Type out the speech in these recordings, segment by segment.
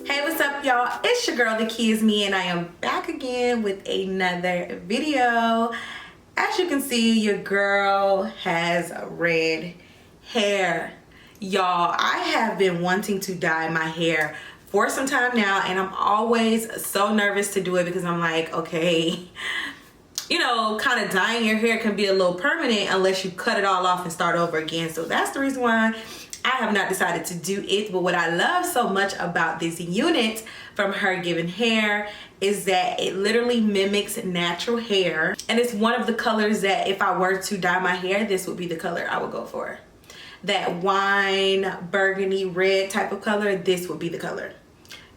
Hey, what's up, y'all? It's your girl TheKeyisME, and I am back again with another video. As you can see, your girl has red hair. Y'all, I have been wanting to dye my hair for some time now, and I'm always so nervous to do it because I'm like, okay, you know, kind of dyeing your hair can be a little permanent unless you cut it all off and start over again. So that's the reason why I have not decided to do it. But what I love so much about this unit from HerGivenHair is that it literally mimics natural hair, and it's one of the colors that if I were to dye my hair, this would be the color I would go for. That wine burgundy red type of color, this would be the color,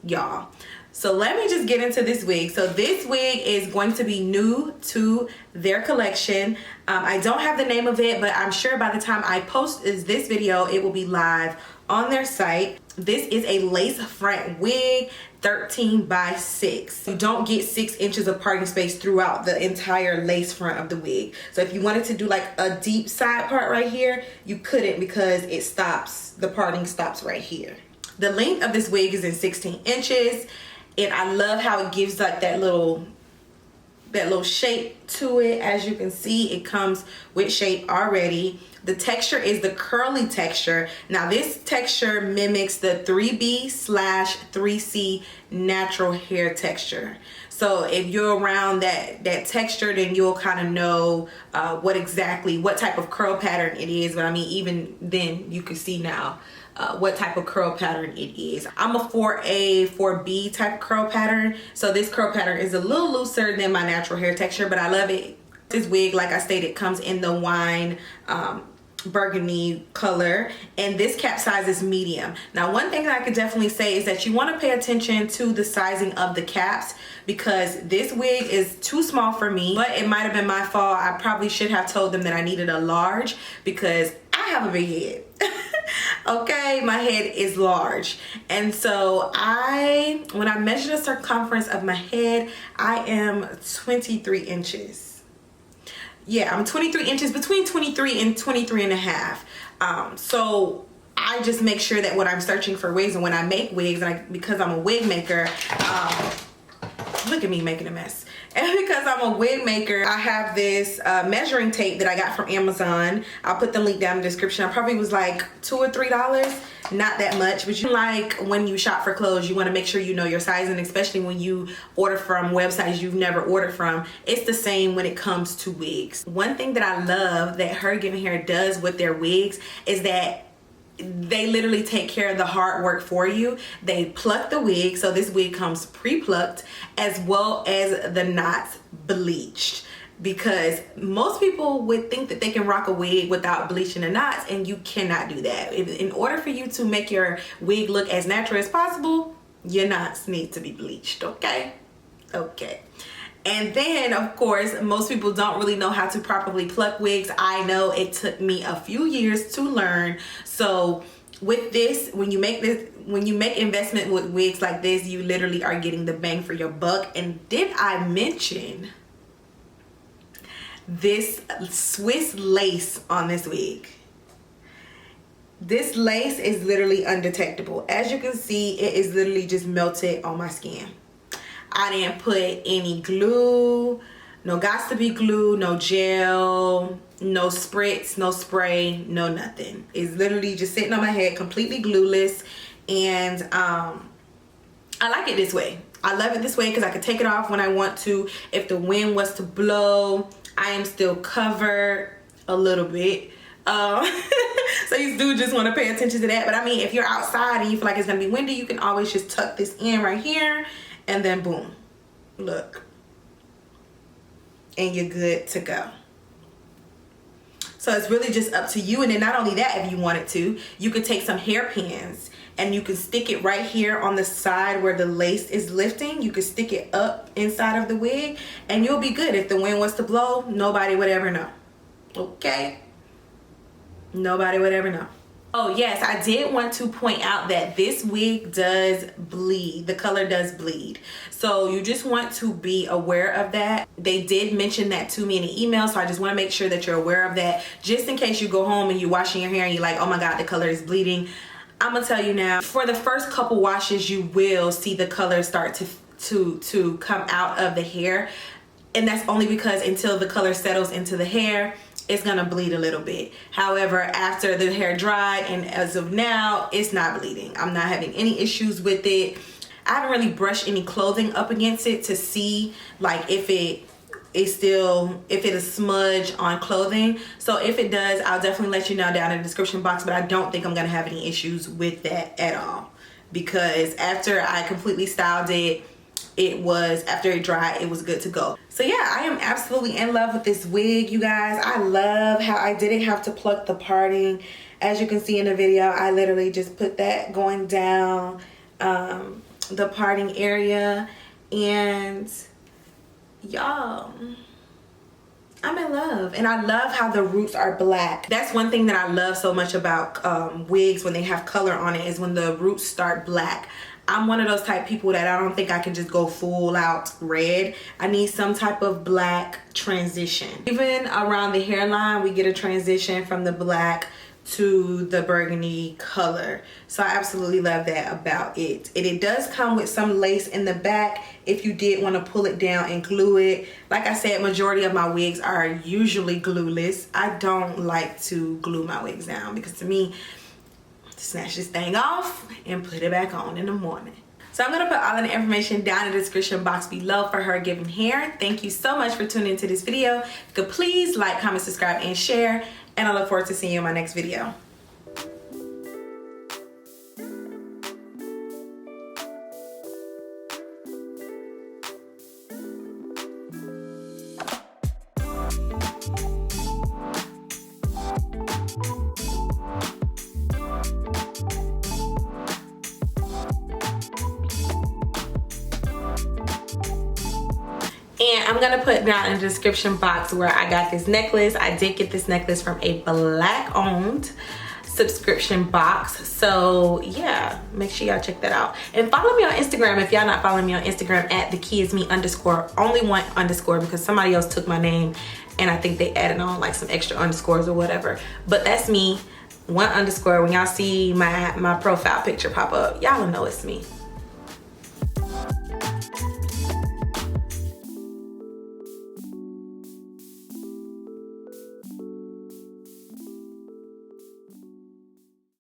y'all. So let me just get into this wig. So this wig is going to be new to their collection. I don't have the name of it, but I'm sure by the time I post this video, it will be live on their site. This is a lace front wig, 13 by 6. You don't get 6 inches of parting space throughout the entire lace front of the wig. So if you wanted to do like a deep side part right here, you couldn't because it stops, the parting stops right here. The length of this wig is in 16 inches. And I love how it gives like that little shape to it. As you can see, it comes with shape already. The texture is the curly texture. Now this texture mimics the 3B/3C natural hair texture. So if you're around that texture, then you'll kind of know what type of curl pattern it is. But I mean, even then you can see now what type of curl pattern it is. I'm a 4A, 4B type of curl pattern. So this curl pattern is a little looser than my natural hair texture, but I love it. This wig, like I stated, comes in the wine burgundy color, and this Capsize is medium. Now one thing that I could definitely say is that you want to pay attention to the sizing of the caps, because this wig is too small for me, but it might have been my fault. I probably should have told them that I needed a large because I have a big head. Okay, my head is large, and so when I measure the circumference of my head, I am 23 inches. Yeah, I'm 23 inches, between 23 and 23 and a half. So I just make sure that when I'm searching for wigs and when I make wigs, because I'm a wig maker, look at me making a mess. And because I'm a wig maker, I have this measuring tape that I got from Amazon. I'll put the link down in the description. I probably was like $2 or $3, not that much. But like when you shop for clothes, you want to make sure you know your size, and especially when you order from websites you've never ordered from. It's the same when it comes to wigs. One thing that I love that HerGivenHair does with their wigs is that they literally take care of the hard work for you. They pluck the wig, so this wig comes pre-plucked, as well as the knots bleached, because most people would think that they can rock a wig without bleaching the knots, and you cannot do that. In order for you to make your wig look as natural as possible, your knots need to be bleached. Okay. And then, of course, most people don't really know how to properly pluck wigs. I know it took me a few years to learn. So with this, when you make investment with wigs like this, you literally are getting the bang for your buck. And did I mention this Swiss lace on this wig? This lace is literally undetectable. As you can see, it is literally just melted on my skin. I didn't put any glue, no gots to be glue, no gel, no spritz, no spray, no nothing. It's literally just sitting on my head, completely glueless. And I like it this way. I love it this way because I can take it off when I want to. If the wind was to blow, I am still covered a little bit. So you do just want to pay attention to that. But I mean, if you're outside and you feel like it's going to be windy, you can always just tuck this in right here. And then boom, look, and you're good to go. So it's really just up to you. And then not only that, if you wanted to, you could take some hairpins and you can stick it right here on the side where the lace is lifting. You could stick it up inside of the wig and you'll be good. If the wind was to blow, nobody would ever know. Okay? Nobody would ever know. Oh yes, I did want to point out that this wig does bleed. The color does bleed. So you just want to be aware of that. They did mention that to me in an email, so I just want to make sure that you're aware of that, just in case you go home and you're washing your hair and you're like, oh my God, the color is bleeding. I'm gonna tell you now, for the first couple washes you will see the color start to come out of the hair, and that's only because until the color settles into the hair, it's gonna bleed a little bit. However, after the hair dried, and as of now, it's not bleeding. I'm not having any issues with it. I haven't really brushed any clothing up against it to see like if it'll smudge on clothing. So if it does, I'll definitely let you know down in the description box, but I don't think I'm gonna have any issues with that at all, because after I completely styled it, after it dried, it was good to go. So yeah, I am absolutely in love with this wig, you guys. I love how I didn't have to pluck the parting. As you can see in the video, I literally just put that going down the parting area, and y'all, I'm in love. And I love how the roots are black. That's one thing that I love so much about wigs when they have color on it, is when the roots start black. I'm one of those type people that I don't think I can just go full out red. I need some type of black transition. Even around the hairline, we get a transition from the black to the burgundy color. So I absolutely love that about it. And it does come with some lace in the back if you did want to pull it down and glue it. Like I said, majority of my wigs are usually glueless. I don't like to glue my wigs down, because to me, snatch this thing off and put it back on in the morning. So I'm gonna put all of the information down in the description box below for HerGivenHair. Thank you so much for tuning into this video. If you could please like, comment, subscribe, and share, and I look forward to seeing you in my next video. And I'm gonna put down in the description box where I got this necklace. I did get this necklace from a black owned subscription box. So yeah, make sure y'all check that out. And follow me on Instagram if y'all not following me on Instagram at TheKeyisME_, only one underscore, because somebody else took my name and I think they added on like some extra underscores or whatever. But that's me, one underscore. When y'all see my profile picture pop up, y'all will know it's me.